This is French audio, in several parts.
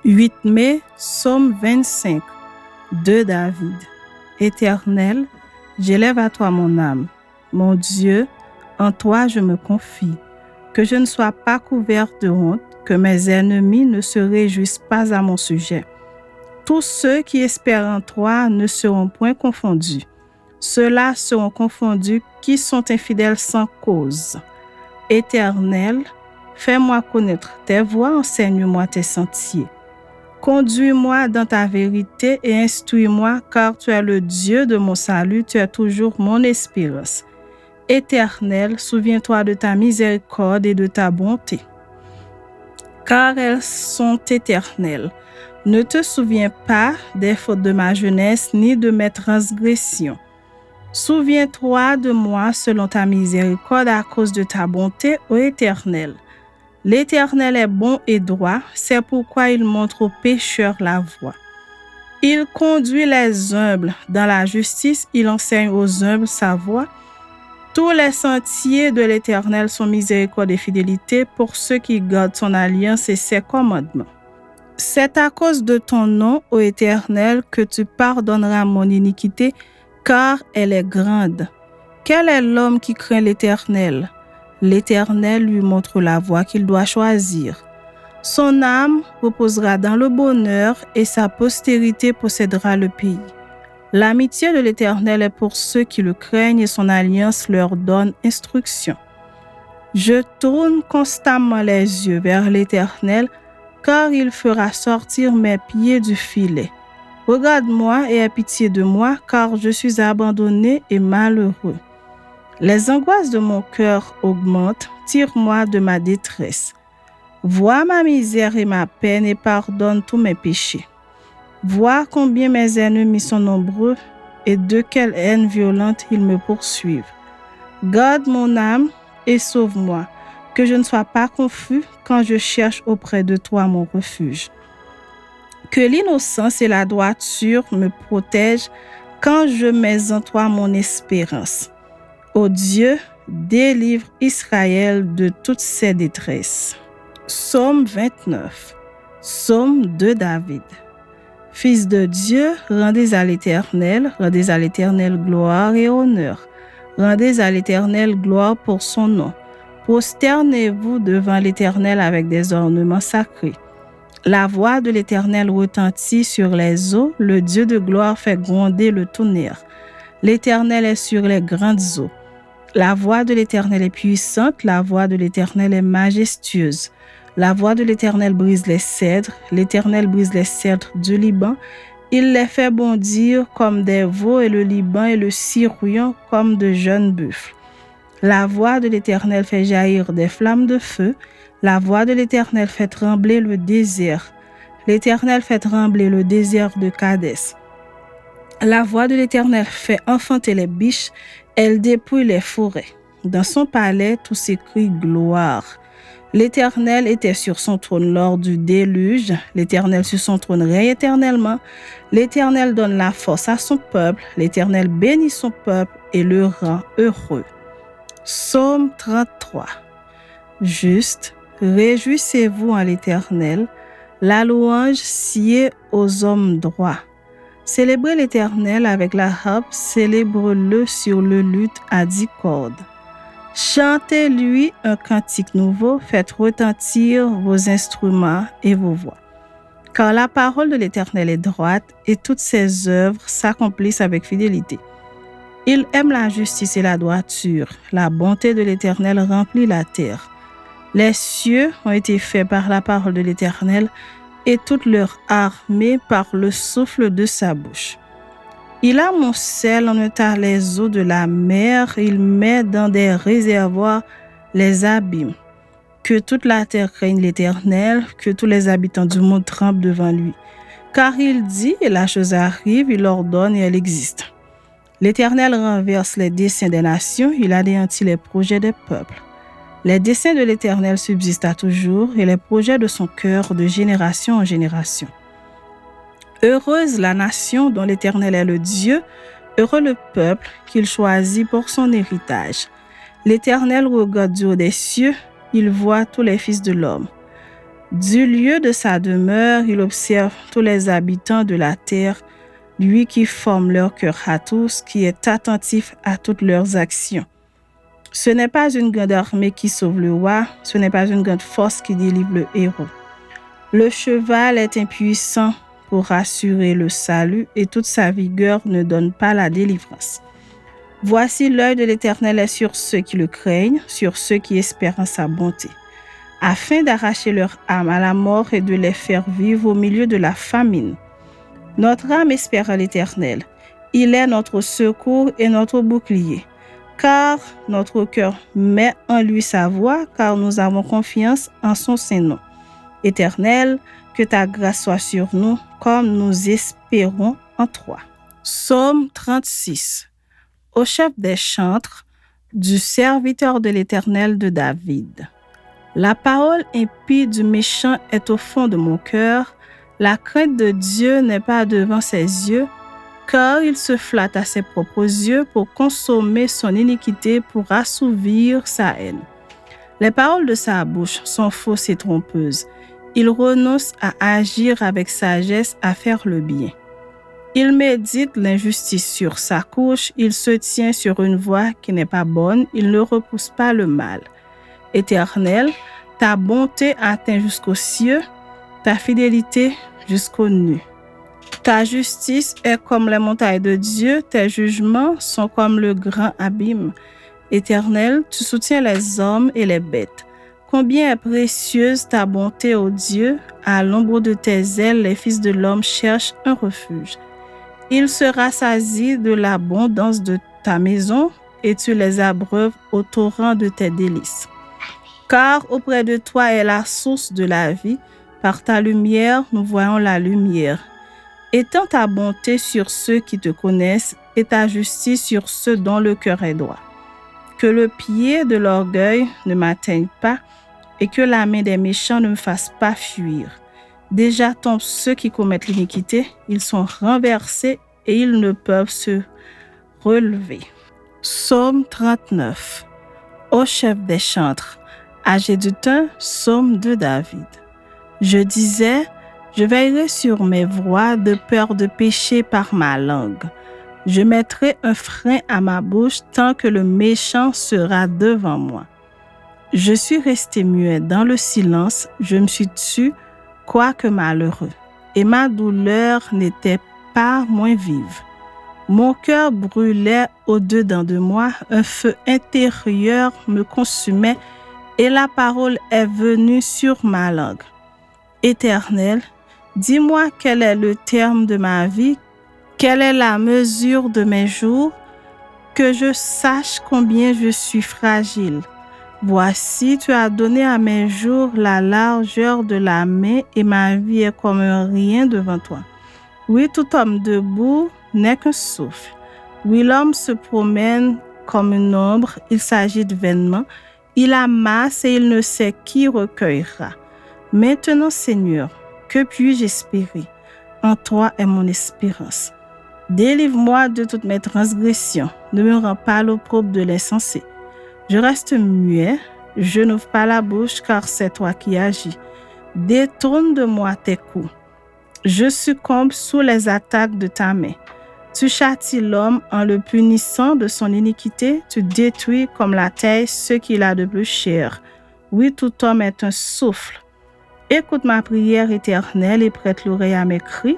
8 mai, Psaume 25 de David. Éternel, j'élève à toi mon âme. Mon Dieu, en toi je me confie. Que je ne sois pas couvert de honte, que mes ennemis ne se réjouissent pas à mon sujet. Tous ceux qui espèrent en toi ne seront point confondus. Ceux-là seront confondus qui sont infidèles sans cause. Éternel, fais-moi connaître tes voies, enseigne-moi tes sentiers. Conduis-moi dans ta vérité et instruis-moi, car tu es le Dieu de mon salut, tu es toujours mon espérance. Éternel, souviens-toi de ta miséricorde et de ta bonté, car elles sont éternelles. Ne te souviens pas des fautes de ma jeunesse ni de mes transgressions. Souviens-toi de moi selon ta miséricorde à cause de ta bonté, ô Éternel. L'Éternel est bon et droit, c'est pourquoi il montre aux pécheurs la voie. Il conduit les humbles dans la justice, il enseigne aux humbles sa voie. Tous les sentiers de l'Éternel sont miséricorde et fidélité pour ceux qui gardent son alliance et ses commandements. C'est à cause de ton nom, ô Éternel, que tu pardonneras mon iniquité, car elle est grande. Quel est l'homme qui craint l'Éternel? L'Éternel lui montre la voie qu'il doit choisir. Son âme reposera dans le bonheur et sa postérité possédera le pays. L'amitié de l'Éternel est pour ceux qui le craignent et son alliance leur donne instruction. Je tourne constamment les yeux vers l'Éternel, car il fera sortir mes pieds du filet. Regarde-moi et aie pitié de moi, car je suis abandonné et malheureux. Les angoisses de mon cœur augmentent, tire-moi de ma détresse. Vois ma misère et ma peine et pardonne tous mes péchés. Vois combien mes ennemis sont nombreux et de quelle haine violente ils me poursuivent. Garde mon âme et sauve-moi, que je ne sois pas confus quand je cherche auprès de toi mon refuge. Que l'innocence et la droiture me protègent quand je mets en toi mon espérance. Ô Dieu, délivre Israël de toutes ses détresses. Psaume 29. Psaume de David. Fils de Dieu, rendez à l'Éternel gloire et honneur. Rendez à l'Éternel gloire pour son nom. Prosternez-vous devant l'Éternel avec des ornements sacrés. La voix de l'Éternel retentit sur les eaux, le Dieu de gloire fait gronder le tonnerre. L'Éternel est sur les grandes eaux. La voix de l'Éternel est puissante, la voix de l'Éternel est majestueuse. La voix de l'Éternel brise les cèdres, l'Éternel brise les cèdres du Liban. Il les fait bondir comme des veaux et le Liban et le Sirion comme de jeunes buffles. La voix de l'Éternel fait jaillir des flammes de feu. La voix de l'Éternel fait trembler le désert. L'Éternel fait trembler le désert de Kadès. La voix de l'Éternel fait enfanter les biches. Elle dépouille les forêts. Dans son palais, tout s'écrie gloire. L'Éternel était sur son trône lors du déluge. L'Éternel sur son trône règne éternellement. L'Éternel donne la force à son peuple. L'Éternel bénit son peuple et le rend heureux. Psaume 33. Juste, réjouissez-vous en l'Éternel. La louange sied aux hommes droits. Célébrez l'Éternel avec la harpe, célèbre-le sur le luth à 10 cordes. Chantez-lui un cantique nouveau, faites retentir vos instruments et vos voix. Car la parole de l'Éternel est droite et toutes ses œuvres s'accomplissent avec fidélité. Il aime la justice et la droiture. La bonté de l'Éternel remplit la terre. Les cieux ont été faits par la parole de l'Éternel et toute leur armée par le souffle de sa bouche. Il amoncelle en un tas les eaux de la mer, il met dans des réservoirs les abîmes. Que toute la terre craigne l'Éternel, que tous les habitants du monde tremblent devant lui. Car il dit, et la chose arrive, il ordonne et elle existe. L'Éternel renverse les desseins des nations, il anéantit les projets des peuples. Les desseins de l'Éternel subsistent à toujours et les projets de son cœur de génération en génération. Heureuse la nation dont l'Éternel est le Dieu, heureux le peuple qu'il choisit pour son héritage. L'Éternel regarde du haut des cieux, il voit tous les fils de l'homme. Du lieu de sa demeure, il observe tous les habitants de la terre, lui qui forme leur cœur à tous, qui est attentif à toutes leurs actions. Ce n'est pas une grande armée qui sauve le roi, ce n'est pas une grande force qui délivre le héros. Le cheval est impuissant pour assurer le salut et toute sa vigueur ne donne pas la délivrance. Voici l'œil de l'Éternel est sur ceux qui le craignent, sur ceux qui espèrent en sa bonté, afin d'arracher leur âme à la mort et de les faire vivre au milieu de la famine. Notre âme espère en l'Éternel. Il est notre secours et notre bouclier. Car notre cœur met en lui sa voix, car nous avons confiance en son Saint-Nom. Éternel, que ta grâce soit sur nous, comme nous espérons en toi. Psaume 36. Au chef des chantres, du serviteur de l'Éternel de David. La parole impie du méchant est au fond de mon cœur, la crainte de Dieu n'est pas devant ses yeux, car il se flatte à ses propres yeux pour consommer son iniquité, pour assouvir sa haine. Les paroles de sa bouche sont fausses et trompeuses. Il renonce à agir avec sagesse, à faire le bien. Il médite l'injustice sur sa couche, il se tient sur une voie qui n'est pas bonne, il ne repousse pas le mal. Éternel, ta bonté atteint jusqu'aux cieux, ta fidélité jusqu'aux nues. Ta justice est comme les montagnes de Dieu, tes jugements sont comme le grand abîme. Éternel, tu soutiens les hommes et les bêtes. Combien est précieuse ta bonté, ô Dieu! À l'ombre de tes ailes, les fils de l'homme cherchent un refuge. Ils se rassasient de l'abondance de ta maison et tu les abreuves au torrent de tes délices. Car auprès de toi est la source de la vie. Par ta lumière, nous voyons la lumière. Étends ta bonté sur ceux qui te connaissent et ta justice sur ceux dont le cœur est droit. Que le pied de l'orgueil ne m'atteigne pas et que la main des méchants ne me fasse pas fuir. Déjà tombent ceux qui commettent l'iniquité, ils sont renversés et ils ne peuvent se relever. Psaume 39. Au chef des chantres, âgé du temps, psaume de David. Je disais, je veillerai sur mes voies de peur de pécher par ma langue. Je mettrai un frein à ma bouche tant que le méchant sera devant moi. Je suis resté muet dans le silence, je me suis tu, quoique malheureux, et ma douleur n'était pas moins vive. Mon cœur brûlait au-dedans de moi, un feu intérieur me consumait, et la parole est venue sur ma langue. Éternel, dis-moi quel est le terme de ma vie, quelle est la mesure de mes jours, que je sache combien je suis fragile. Voici, tu as donné à mes jours la largeur de la main et ma vie est comme un rien devant toi. Oui, tout homme debout n'est qu'un souffle. Oui, l'homme se promène comme une ombre, il s'agite vainement, il amasse et il ne sait qui recueillera. Maintenant, Seigneur, que puis-je espérer? En toi est mon espérance. Délivre-moi de toutes mes transgressions, ne me rends pas l'opprobre de l'insensé. Je reste muet, je n'ouvre pas la bouche car c'est toi qui agis. Détourne de moi tes coups. Je succombe sous les attaques de ta main. Tu châties l'homme en le punissant de son iniquité, tu détruis comme la terre ce qu'il a de plus cher. Oui, tout homme est un souffle. Écoute ma prière éternelle et prête l'oreille à mes cris.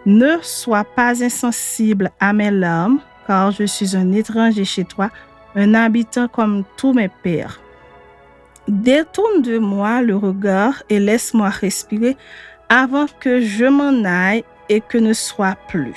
Ne sois pas insensible à mes larmes, car je suis un étranger chez toi, un habitant comme tous mes pères. Détourne de moi le regard et laisse-moi respirer avant que je m'en aille et que ne soit plus.